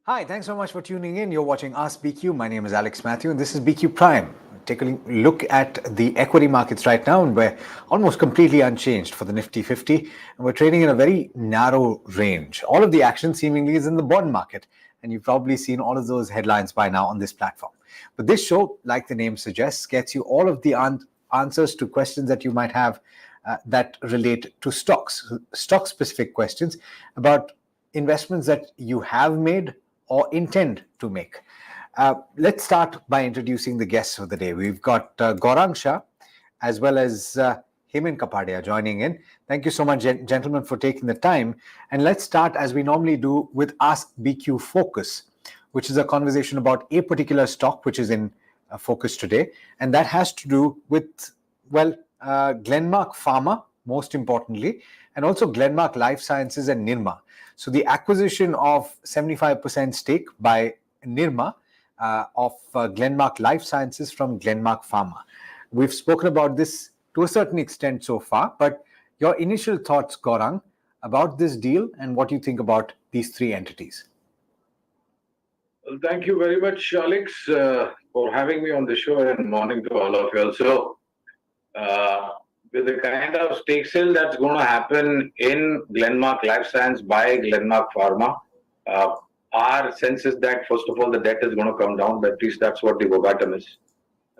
Hi, thanks so much for tuning in. You're watching Ask BQ. My name is Alex Mathew, and this is BQ Prime. Take a look at the equity markets right now, and we're almost completely unchanged for the Nifty 50, and we're trading in a very narrow range. All of the action seemingly is in the bond market, and you've probably seen all of those headlines by now on this platform. But this show, like the name suggests, gets you all of the answers to questions that you might have that relate to stocks, stock-specific questions about investments that you have made or intend to make. Let's start by introducing the guests of the day. We've got Gaurang Shah as well as Hemen Kapadia joining in. Thank you so much, gentlemen, for taking the time. And let's start, as we normally do, with Ask BQ Focus, which is a conversation about a particular stock which is in focus today. And that has to do with, Glenmark Pharma, most importantly, and also Glenmark Life Sciences and Nirma. So the acquisition of 75% stake by Nirma of Glenmark Life Sciences from Glenmark Pharma. We've spoken about this to a certain extent so far, but your initial thoughts, Gaurang, about this deal and what you think about these three entities. Well, thank you very much, Alex, for having me on the show, and morning to all of you also. With the kind of stake sale that's going to happen in Glenmark Life Science by Glenmark Pharma, our sense is that, first of all, the debt is going to come down. At least that's what the verbatim is.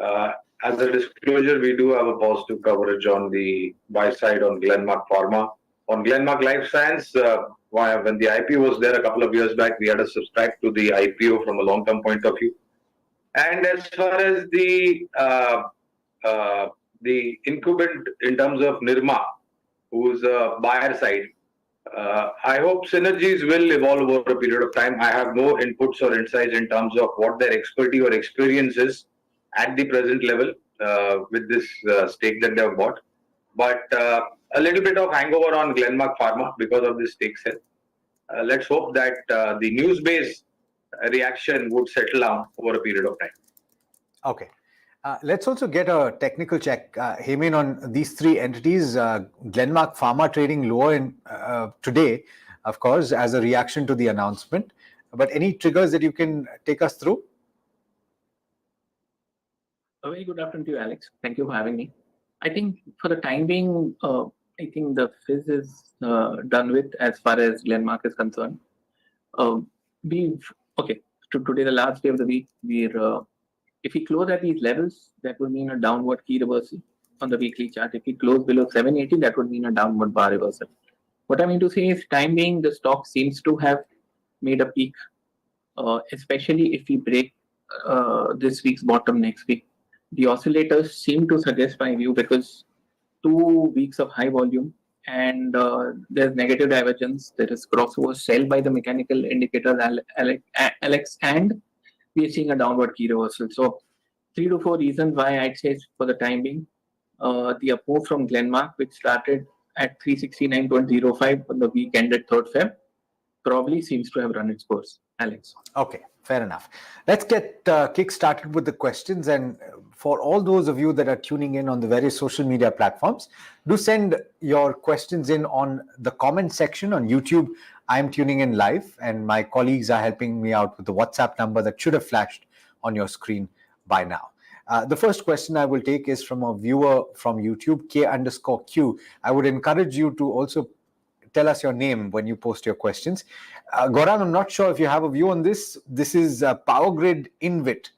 As a disclosure, we do have a positive coverage on the buy side on Glenmark Pharma. On Glenmark Life Science, when the IPO was there a couple of years back, we had to subscribe to the IPO from a long-term point of view. And as far as the incumbent in terms of Nirma, who's a buyer side, I hope synergies will evolve over a period of time. I have no inputs or insights in terms of what their expertise or experience is at the present level with this stake that they have bought. But a little bit of hangover on Glenmark Pharma because of this stake sale. Let's hope that the news-based reaction would settle down over a period of time. Okay. Let's also get a technical check, Hemen, on these three entities. Glenmark Pharma trading lower in, today, of course, as a reaction to the announcement. But any triggers that you can take us through? A very good afternoon to you, Alex. Thank you for having me. I think for the time being, I think the fizz is done with as far as Glenmark is concerned. Today, the last day of the week, if we close at these levels, that would mean a downward key reversal on the weekly chart. If we close below 780, that would mean a downward bar reversal. What I mean to say is, time being, the stock seems to have made a peak, especially if we break this week's bottom next week. The oscillators seem to suggest my view, because 2 weeks of high volume and there's negative divergence. There is crossover sell by the mechanical indicators, Alex, and we are seeing a downward key reversal. So 3 to 4 reasons why I'd say for the time being, the up move from Glenmark, which started at 369.05 on the week ended 3rd Feb, probably seems to have run its course. Alex. Okay, fair enough. Let's get kick-started with the questions. And for all those of you that are tuning in on the various social media platforms, do send your questions in on the comment section on YouTube. I'm tuning in live, and my colleagues are helping me out with the WhatsApp number that should have flashed on your screen by now. The first question I will take is from a viewer from YouTube, K_Q. I would encourage you to also tell us your name when you post your questions. Gaurang, I'm not sure if you have a view on this. This is Power Grid InvIT,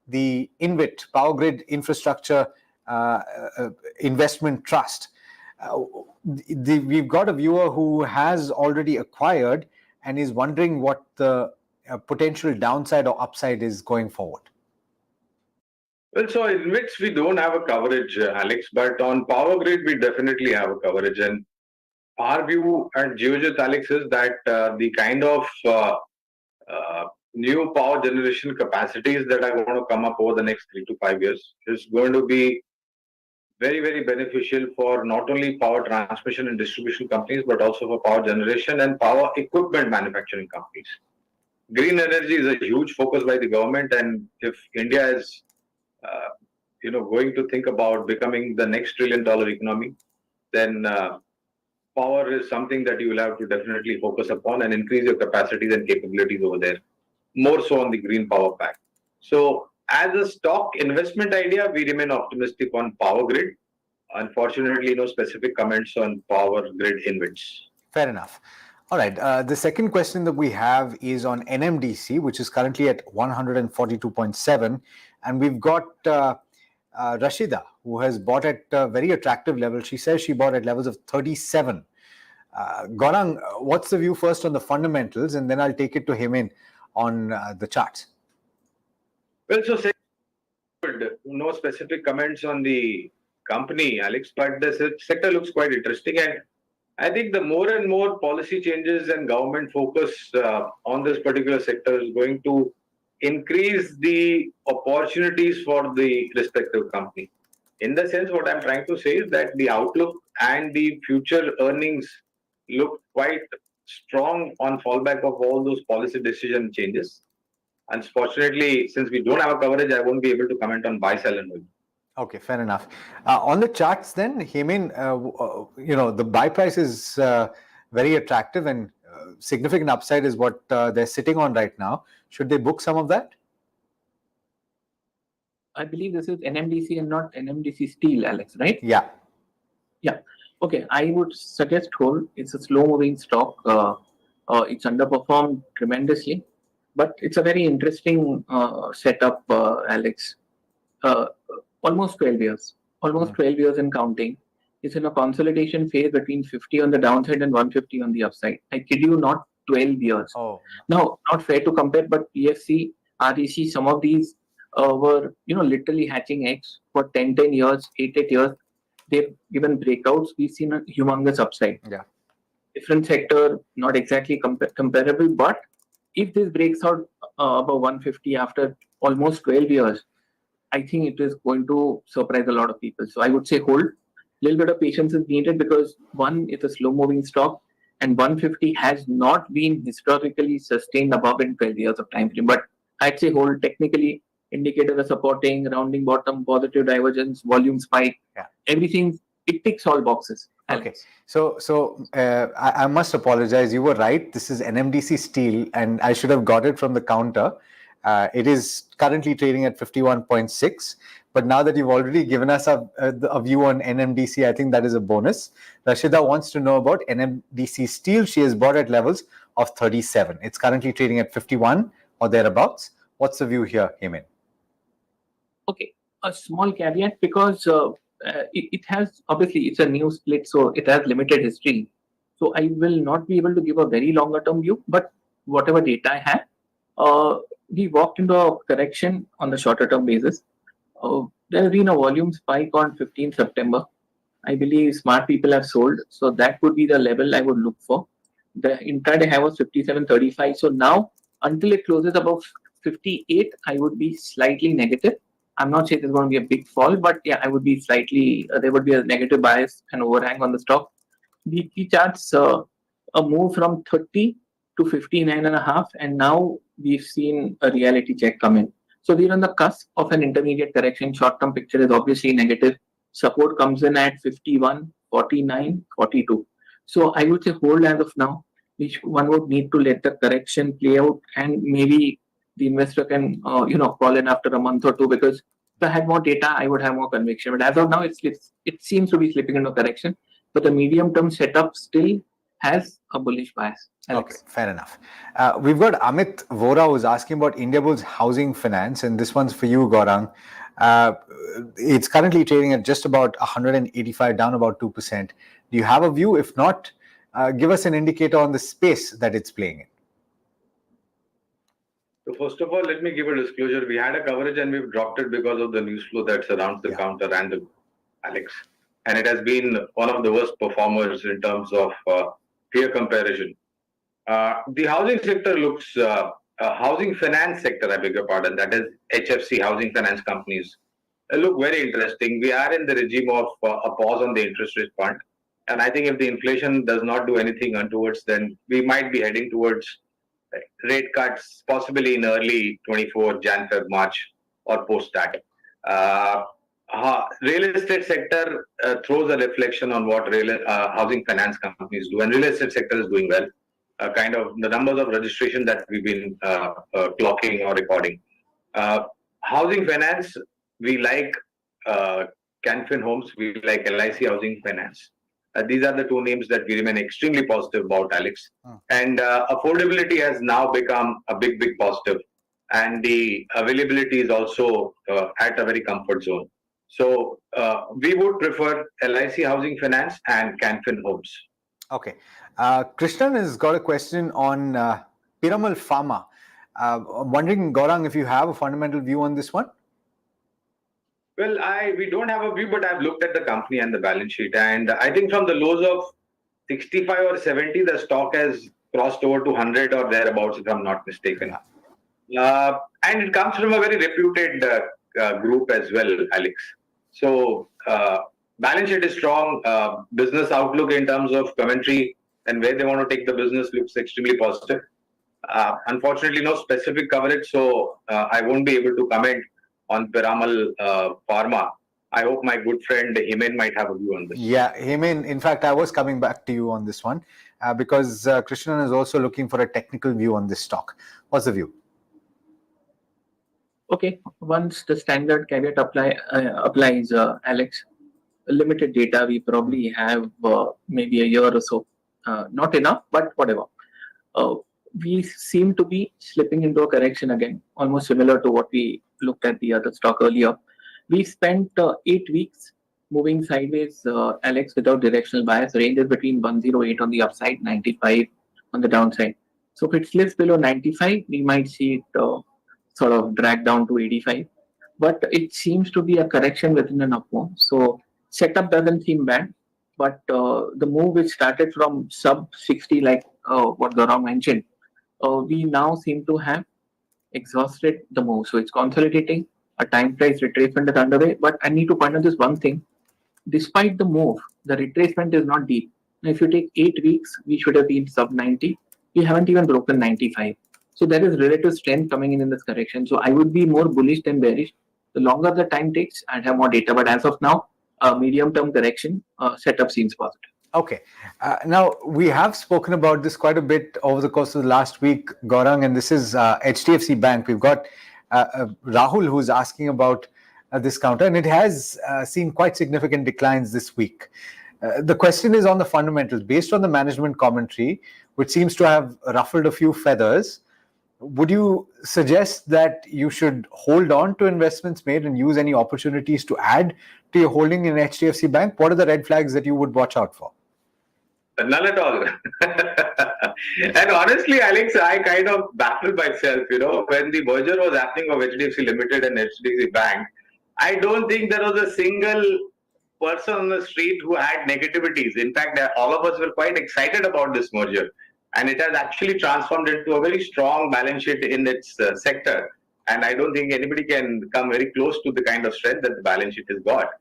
the InvIT, Power Grid Infrastructure Investment Trust. We've got a viewer who has already acquired and is wondering what the potential downside or upside is going forward. Well, so in which we don't have a coverage, Alex, but on Power Grid, we definitely have a coverage. And our view at Geojit, Alex, is that the kind of new power generation capacities that are going to come up over the next 3 to 5 years is going to be very, very beneficial for not only power transmission and distribution companies, but also for power generation and power equipment manufacturing companies. Green energy is a huge focus by the government, and if India is going to think about becoming the next $1 trillion economy, then power is something that you will have to definitely focus upon and increase your capacities and capabilities over there. more so on the green power pack. So as a stock investment idea, we remain optimistic on power grid. Unfortunately, no specific comments on power grid InvITs. Fair enough. All right. The second question that we have is on NMDC, which is currently at 142.7. And we've got Rashida, who has bought at a very attractive level. She says she bought at levels of 37. Gaurang, what's the view first on the fundamentals? And then I'll take it to Hemen on the charts. Well, so no specific comments on the company, Alex, but the sector looks quite interesting. And I think the more and more policy changes and government focus on this particular sector is going to increase the opportunities for the respective company. In the sense, what I'm trying to say is that the outlook and the future earnings look quite strong on fallback of all those policy decision changes. Unfortunately, since we don't have a coverage, I won't be able to comment on buy, sell, and hold. Okay, fair enough. On the charts then, Hemen, the buy price is very attractive and significant upside is what they're sitting on right now. Should they book some of that? I believe this is NMDC and not NMDC Steel, Alex, right? Yeah. Yeah. Okay, I would suggest hold. It's a slow-moving stock. It's underperformed tremendously, but it's a very interesting setup, Alex. Almost 12 years. Almost 12 years and counting. It's in a consolidation phase between 50 on the downside and 150 on the upside. I kid you not, 12 years. Oh. Now, not fair to compare, but PFC, REC, some of these were, literally hatching eggs for 10 years, 8 years. They've given breakouts. We've seen a humongous upside. Yeah. Different sector, not exactly comparable, but if this breaks out above 150 after almost 12 years, I think it is going to surprise a lot of people. So I would say hold. Little bit of patience is needed because one, it's a slow-moving stock, and 150 has not been historically sustained above in 12 years of time frame. But I'd say hold. Technically, indicators are supporting, rounding bottom, positive divergence, volume spike. Yeah. Everything, it ticks all boxes. Okay, so I must apologize. You were right. This is NMDC Steel, and I should have got it from the counter. It is currently trading at 51.6. But now that you've already given us a view on NMDC, I think that is a bonus. Rashida wants to know about NMDC Steel. She has bought at levels of 37. It's currently trading at 51 or thereabouts. What's the view here, Hemen? Okay, a small caveat because it has, obviously, it's a new split, so it has limited history. So I will not be able to give a very longer term view, but whatever data I have, we walked into a correction on the shorter term basis. There has been a volume spike on 15th September. I believe smart people have sold. So that would be the level I would look for. The intraday high was 57.35. So now, until it closes above 58, I would be slightly negative. I'm not saying there's going to be a big fall, but yeah, I would be slightly, there would be a negative bias and overhang on the stock. Weekly charts, a move from 30 to 59.5, and now we've seen a reality check come in. So we're on the cusp of an intermediate correction. Short-term picture is obviously negative. Support comes in at 51, 49, 42. So I would say hold as of now, which one would need to let the correction play out, and maybe the investor can, call in after a month or two, because if I had more data, I would have more conviction. But as of now, it seems to be slipping into correction. But the medium-term setup still has a bullish bias. Alex. Okay, fair enough. We've got Amit Vora who's asking about Indiabulls housing finance, and this one's for you, Gaurang. It's currently trading at just about 185, down about 2%. Do you have a view? If not, give us an indicator on the space that it's playing in. So first of all, let me give a disclosure. We had a coverage and we've dropped it because of the news flow that surrounds the counter and the Alex. And it has been one of the worst performers in terms of peer comparison. The housing sector looks, housing finance sector, I beg your pardon, that is HFC, housing finance companies, look very interesting. We are in the regime of a pause on the interest rate front. And I think if the inflation does not do anything untowards, then we might be heading towards rate cuts, possibly in early 24, Jan, Feb, March, or post that. Real estate sector throws a reflection on what housing finance companies do, and real estate sector is doing well. kind of the numbers of registration that we've been clocking or recording. Housing finance, we like Canfin Homes, we like LIC Housing Finance. These are the two names that we remain extremely positive about, Alex. And affordability has now become a big positive. And the availability is also at a very comfort zone. So we would prefer LIC Housing Finance and Canfin Homes. Okay. Krishnan has got a question on Piramal Pharma. I'm wondering, Gaurang, if you have a fundamental view on this one? Well, we don't have a view, but I've looked at the company and the balance sheet. And I think from the lows of 65 or 70, the stock has crossed over to 100 or thereabouts, if I'm not mistaken. And it comes from a very reputed group as well, Alex. So balance sheet is strong. Business outlook in terms of commentary and where they want to take the business looks extremely positive. Unfortunately, no specific coverage, so I won't be able to comment on Piramal Pharma. I hope my good friend Hemen might have a view on this. Yeah, Hemen, in fact, I was coming back to you on this one because Krishnan is also looking for a technical view on this stock. What's the view? Okay, once the standard caveat applies, Alex, limited data, we probably have maybe a year or so. Not enough, but whatever. We seem to be slipping into a correction again, almost similar to what we looked at the other stock earlier. We spent 8 weeks moving sideways, Alex, without directional bias. Range is between 108 on the upside, 95 on the downside. So if it slips below 95, we might see it sort of drag down to 85. But it seems to be a correction within an up move. So setup doesn't seem bad. But the move which started from sub 60, like what Gaurang mentioned, we now seem to have exhausted the move. So it's consolidating. A time price retracement is underway. But I need to point out this one thing. Despite the move, the retracement is not deep. Now, if you take 8 weeks, we should have been sub 90. We haven't even broken 95. So there is relative strength coming in this correction. So I would be more bullish than bearish. The longer the time takes, I'd have more data. But as of now, medium-term correction setup seems positive. Okay. Now, we have spoken about this quite a bit over the course of the last week, Gaurang, and this is HDFC Bank. We've got Rahul who's asking about this counter, and it has seen quite significant declines this week. The question is on the fundamentals. Based on the management commentary, which seems to have ruffled a few feathers, would you suggest that you should hold on to investments made and use any opportunities to add to your holding in HDFC Bank? What are the red flags that you would watch out for? None at all. And honestly, Alex, I kind of baffled myself, when the merger was happening of HDFC Limited and HDFC Bank, I don't think there was a single person on the street who had negativities. In fact, all of us were quite excited about this merger. And it has actually transformed into a very strong balance sheet in its sector. And I don't think anybody can come very close to the kind of strength that the balance sheet has got.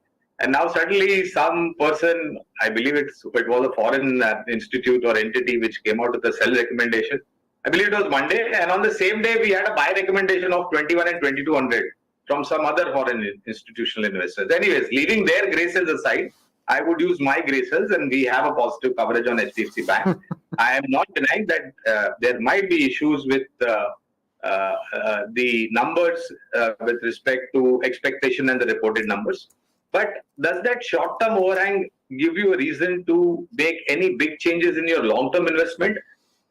And now suddenly some person, I believe it was a foreign institute or entity which came out with a sell recommendation. I believe it was Monday. And on the same day, we had a buy recommendation of 21 and 2200 from some other foreign institutional investors. Anyways, leaving their grey cells aside, I would use my grey cells, and we have a positive coverage on HDFC Bank. I am not denying that there might be issues with the numbers with respect to expectation and the reported numbers. But does that short-term overhang give you a reason to make any big changes in your long-term investment?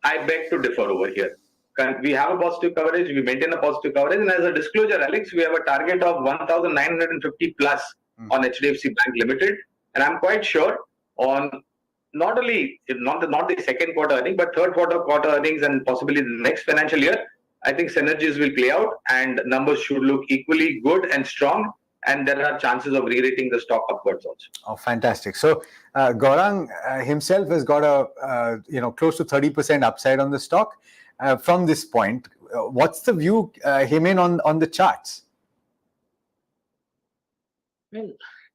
I beg to differ over here. We have a positive coverage, we maintain a positive coverage, and as a disclosure, Alex, we have a target of 1,950 plus on HDFC Bank Limited, and I'm quite sure on not the second quarter earnings, but third quarter earnings, and possibly the next financial year, I think synergies will play out, and numbers should look equally good and strong. And there are chances of re-rating the stock upwards also. Oh, fantastic! So Gaurang himself has got a close to 30% upside on the stock from this point. What's the view, Hemen, on the charts? Well,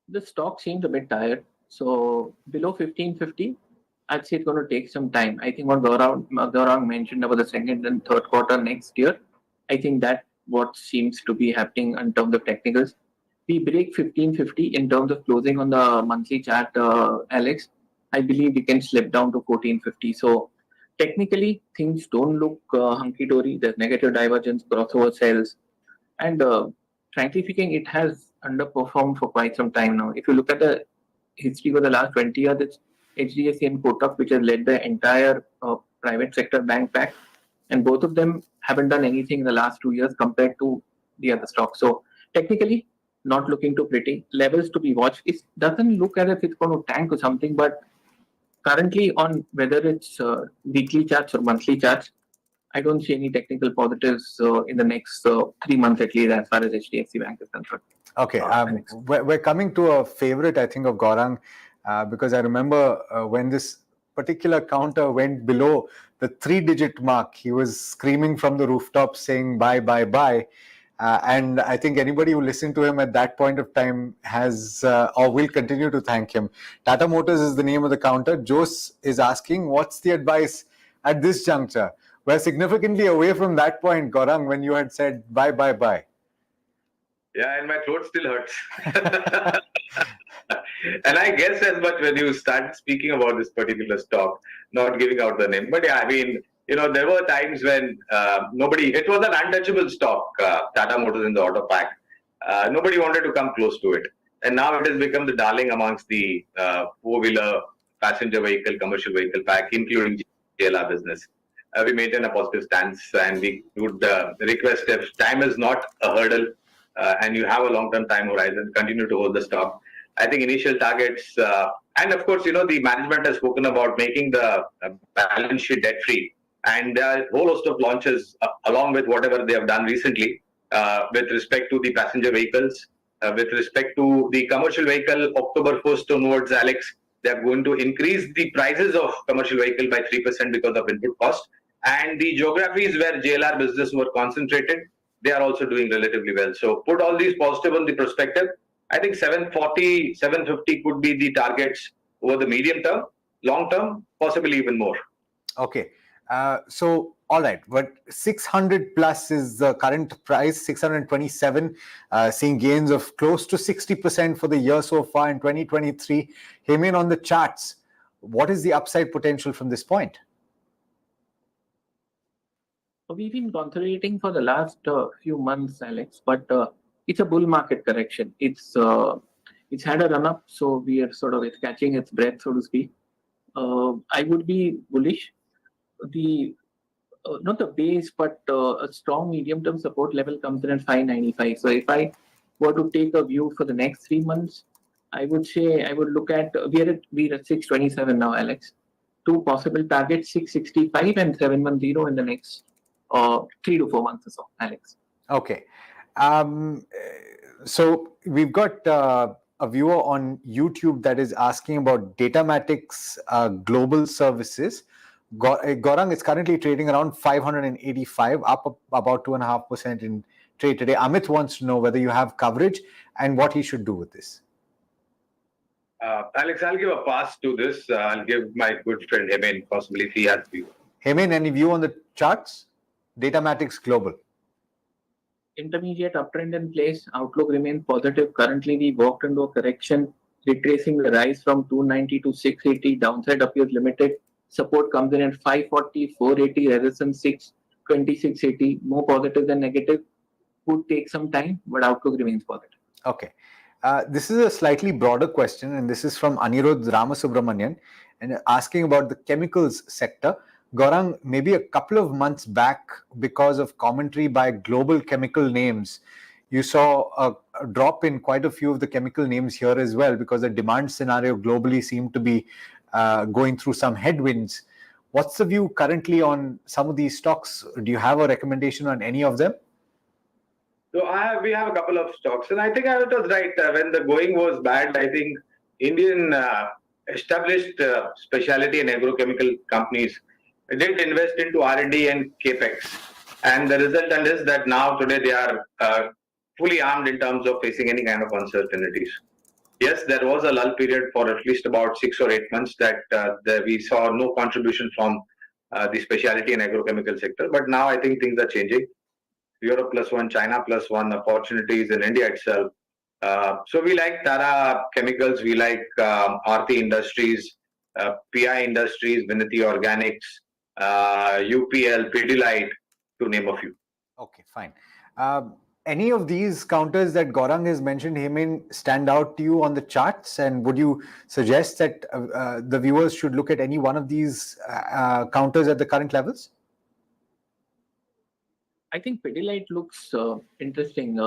the stock seems a bit tired. So below 1550, I'd say it's going to take some time. I think what Gaurang mentioned about the second and third quarter next year, I think that what seems to be happening in terms of technicals. We break 1550 in terms of closing on the monthly chart, Alex. I believe we can slip down to 1450. So technically things don't look hunky-dory. There's negative divergence, crossover sales, and frankly speaking, it has underperformed for quite some time now. If you look at the history for the last 20 years, it's HDFC and Kotak, which has led the entire private sector bank pack, and both of them haven't done anything in the last 2 years compared to the other stocks. So technically, not looking too pretty. Levels to be watched. It doesn't look as if it's going to tank or something, but currently on whether it's weekly charts or monthly charts, I don't see any technical positives in the next 3 months at least as far as HDFC Bank is concerned. Okay, we're coming to a favorite, I think, of Gaurang, because I remember when this particular counter went below the 3-digit mark, he was screaming from the rooftop saying buy, buy, buy. And I think anybody who listened to him at that point of time has or will continue to thank him. Tata Motors is the name of the counter. Jose is asking, what's the advice at this juncture? We're significantly away from that point, Gaurang, when you had said buy, buy, buy. Yeah, and my throat still hurts. And I guess as much when you start speaking about this particular stock, not giving out the name. But yeah, I mean, there were times when it was an untouchable stock, Tata Motors in the auto pack. Nobody wanted to come close to it. And now it has become the darling amongst the four-wheeler, passenger vehicle, commercial vehicle pack, including JLR business. We maintain a positive stance, and we would request, if time is not a hurdle and you have a long-term time horizon, continue to hold the stock. I think initial targets, and of course, the management has spoken about making the balance sheet debt-free, and there are a whole host of launches along with whatever they have done recently with respect to the passenger vehicles, with respect to the commercial vehicle. October 1st onwards, Alex, they are going to increase the prices of commercial vehicle by 3% because of input cost. And the geographies where JLR business were concentrated, they are also doing relatively well. So put all these positive on the perspective. I think 740, 750 could be the targets over the medium term, long term, possibly even more. Okay. So, all right, but 600 plus is the current price, 627, seeing gains of close to 60% for the year so far in 2023. Hemen, on the charts, what is the upside potential from this point? We've been consolidating for the last few months, Alex, but it's a bull market correction. It's had a run up, so we are it's catching its breath, so to speak. I would be bullish. Not the base, but a strong medium-term support level comes in at 595. So if I were to take a view for the next 3 months, I would say I would look at we're at 627 now, Alex. Two possible targets: 665 and 710 in the next 3 to 4 months or so, Alex. Okay. So we've got a viewer on YouTube that is asking about Datamatics Global Services. Gaurang is currently trading around 585, up about 2.5% in trade today. Amit wants to know whether you have coverage and what he should do with this. Alex, I'll give a pass to this. I'll give my good friend Hemen, possibly if he has view. Hemen, any view on the charts? Datamatics Global. Intermediate uptrend in place. Outlook remains positive. Currently, we walked into a correction, retracing the rise from 290 to 680. Downside appears limited. Support comes in at 540, 480, resistance 620, 680. More positive than negative. Would take some time, but outlook remains positive. Okay. This is a slightly broader question, and this is from Anirudh Ramasubramanian, and asking about the chemicals sector. Gaurang, maybe a couple of months back, because of commentary by global chemical names, you saw a drop in quite a few of the chemical names here as well, because the demand scenario globally seemed to be going through some headwinds. What's the view currently on some of these stocks? Do you have a recommendation on any of them? So we have a couple of stocks, and I think I was right. When the going was bad, I think Indian established specialty and agrochemical companies did invest into R&D and capex, and the resultant is that now today they are fully armed in terms of facing any kind of uncertainties. Yes, there was a lull period for at least about 6 or 8 months that we saw no contribution from the specialty and agrochemical sector, but now I think things are changing. Europe +1, China +1, opportunities in India itself. So we like Tata Chemicals, we like Aarti Industries, PI Industries, Vinati Organics, UPL, Pidilite, to name a few. Okay, fine. Any of these counters that Gaurang has mentioned, Hemen, stand out to you on the charts? And would you suggest that the viewers should look at any one of these counters at the current levels? I think Pidilite looks interesting,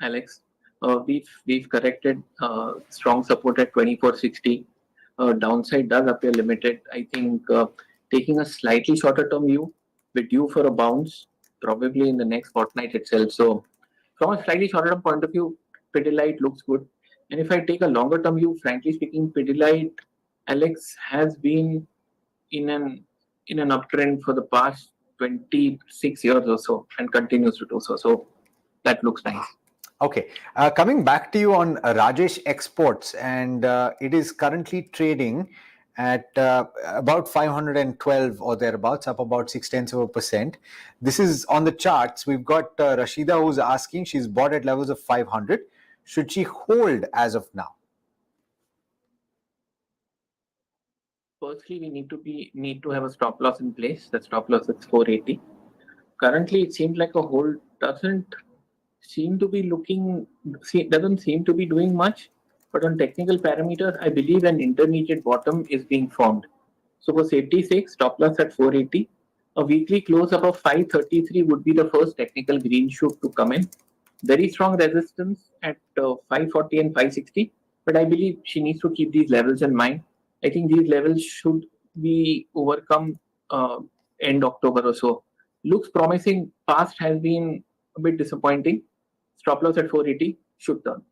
Alex. We've corrected strong support at 2460. Downside does appear limited. I think taking a slightly shorter term view, we're due for a bounce probably in the next fortnight itself. So from a slightly shorter term point of view, Pidilite looks good. And if I take a longer term view, frankly speaking, Pidilite, Alex, has been in an uptrend for the past 26 years or so and continues to do so. So that looks nice. Okay, coming back to you on Rajesh Exports, and it is currently trading at about 512 or thereabouts, up about 0.6%. This is on the charts. We've got Rashida who's asking, she's bought at levels of 500. Should she hold as of now? Firstly, we need to have a stop loss in place. The stop loss is 480. Currently, it seems like a hold doesn't seem to be doing much. But on technical parameters, I believe an intermediate bottom is being formed. So for safety's sake, stop loss at 480. A weekly close above 533 would be the first technical green shoot to come in. Very strong resistance at 540 and 560. But I believe she needs to keep these levels in mind. I think these levels should be overcome end October or so. Looks promising. Past has been a bit disappointing. Stop loss at 480 should turn.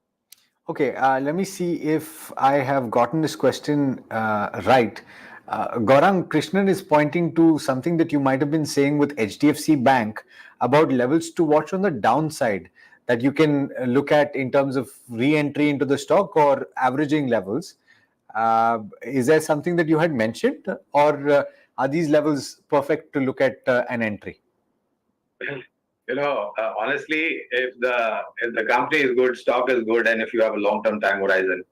Okay, let me see if I have gotten this question right. Gaurang, Krishnan is pointing to something that you might have been saying with HDFC Bank about levels to watch on the downside that you can look at in terms of re-entry into the stock or averaging levels. Is there something that you had mentioned, or are these levels perfect to look at an entry? Honestly, if the company is good, stock is good, and if you have a long-term time horizon,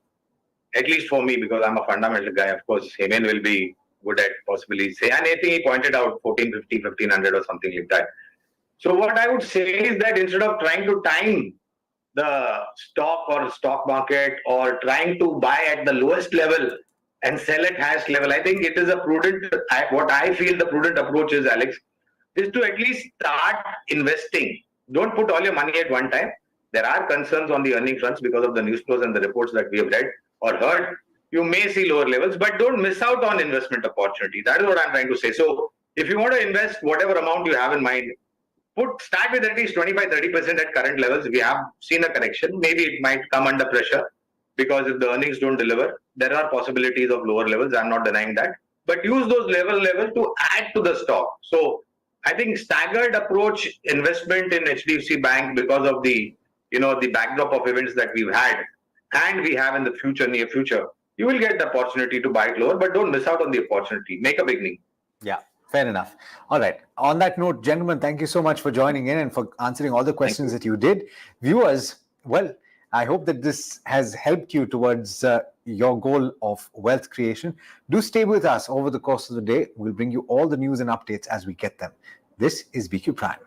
at least for me, because I'm a fundamental guy, of course, Hemen will be good at possibly say, and I think he pointed out 1450, 1500 or something like that. So what I would say is that instead of trying to time the stock or stock market or trying to buy at the lowest level and sell at highest level, I think it is a prudent, what I feel the prudent approach is, Alex, is to at least start investing. Don't put all your money at one time. There are concerns on the earning fronts because of the news flows and the reports that we have read or heard. You may see lower levels, but don't miss out on investment opportunity. That is what I'm trying to say. So if you want to invest whatever amount you have in mind, start with at least 25-30% at current levels. We have seen a correction. Maybe it might come under pressure because if the earnings don't deliver, there are possibilities of lower levels. I'm not denying that. But use those level to add to the stock. So I think staggered approach investment in HDFC Bank because of the backdrop of events that we've had and we have in the near future, you will get the opportunity to buy it lower, but don't miss out on the opportunity. Make a beginning. Yeah, fair enough. All right. On that note, gentlemen, thank you so much for joining in and for answering all the questions that you did. Viewers, well, I hope that this has helped you towards your goal of wealth creation. Do stay with us over the course of the day. We'll bring you all the news and updates as we get them. This is BQ Prime.